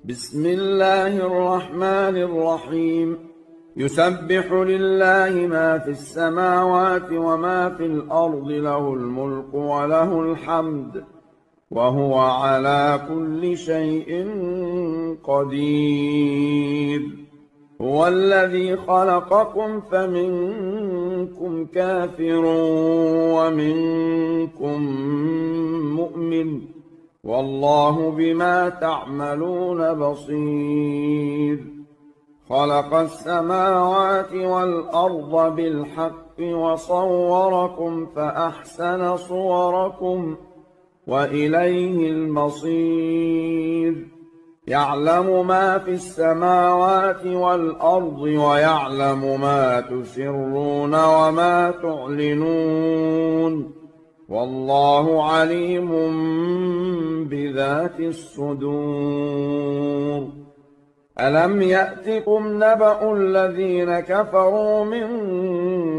بسم الله الرحمن الرحيم. يسبح لله ما في السماوات وما في الأرض، له الملك وله الحمد، وهو على كل شيء قدير. هو الذي خلقكم فمنكم كافر ومنكم مؤمن، والله بما تعملون بصير. خلق السماوات والأرض بالحق وصوركم فأحسن صوركم وإليه المصير. يعلم ما في السماوات والأرض ويعلم ما تسرون وما تعلنون، والله عليم بذات الصدور. ألم يأتكم نبأ الذين كفروا من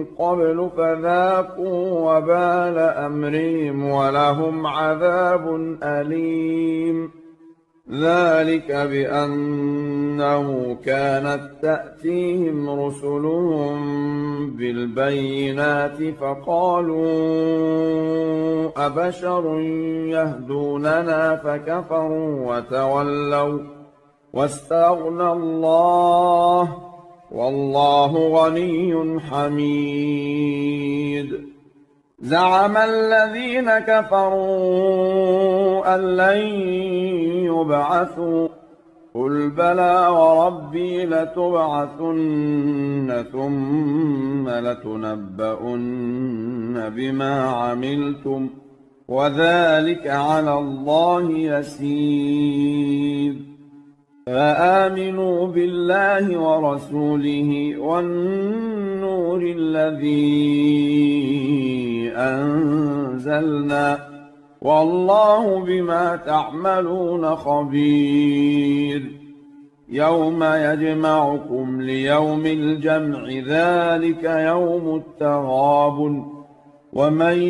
قبل فذاقوا وبال أمرهم ولهم عذاب أليم. ذلك بأنه كانت تأتيهم رسلهم بالبينات فقالوا أبشر يهدوننا فكفروا وتولوا واستغنى الله، والله غني حميد. زعم الذين كفروا أن لن يبعثوا، قل بلى وربي لتبعثن ثم لتنبؤن بما عملتم، وذلك على الله يسير. فآمنوا بالله ورسوله والنور الذي أنزلنا، والله بما تعملون خبير. يوم يجمعكم ليوم الجمع، ذلك يوم التغابن. ومن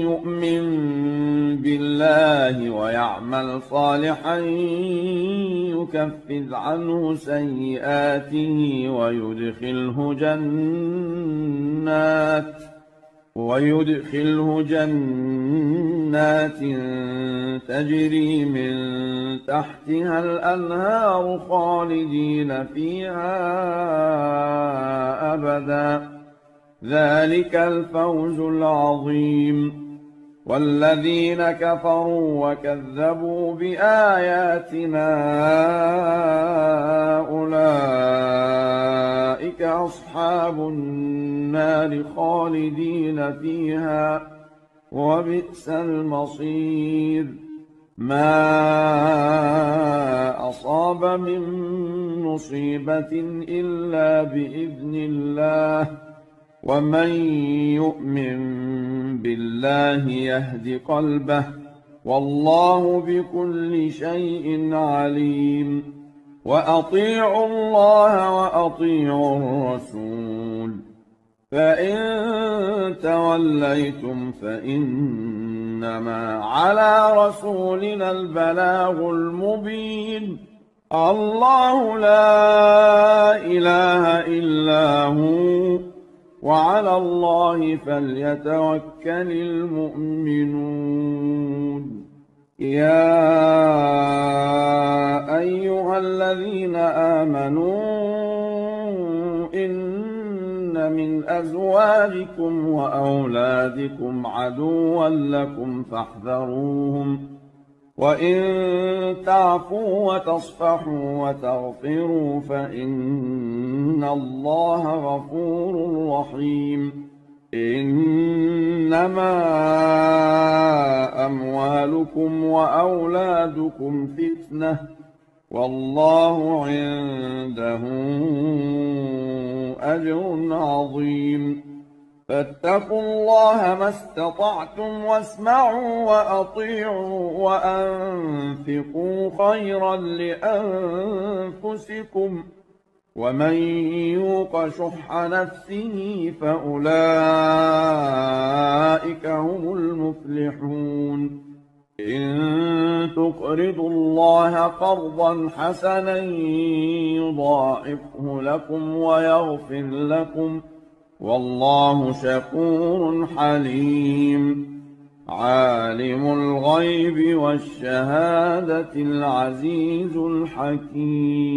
يؤمن بالله ويعمل صالحا يكفر عنه سيئاته ويدخله جنات تجري من تحتها الأنهار خالدين فيها أبدا، ذلك الفوز العظيم. والذين كفروا وكذبوا بآياتنا أولئك أصحاب النار خالدين فيها، وبئس المصير. ما أصاب من مصيبة إلا بإذن الله، ومن يؤمن بالله يهد قلبه، والله بكل شيء عليم. وأطيعوا الله وأطيعوا الرسول، فإن توليتم فإنما على رسولنا البلاغ المبين. الله لا إله إلا هو، وعلى الله فليتوكل المؤمنون. يا أيها الذين آمنوا إن من أزواجكم وأولادكم عدوا لكم فاحذروهم، وإن تعفوا وتصفحوا وتغفروا فإن الله غفور رحيم. إنما أموالكم وأولادكم فتنة، والله عنده أجر عظيم. فاتقوا الله ما استطعتم واسمعوا وأطيعوا وأنفقوا خيرا لأنفسكم، ومن يوق شح نفسه فأولئك هم المفلحون. إن تقرضوا الله قرضا حسنا يضاعفه لكم ويغفر لكم والله شكور حليم عالم الغيب والشهادة العزيز الحكيم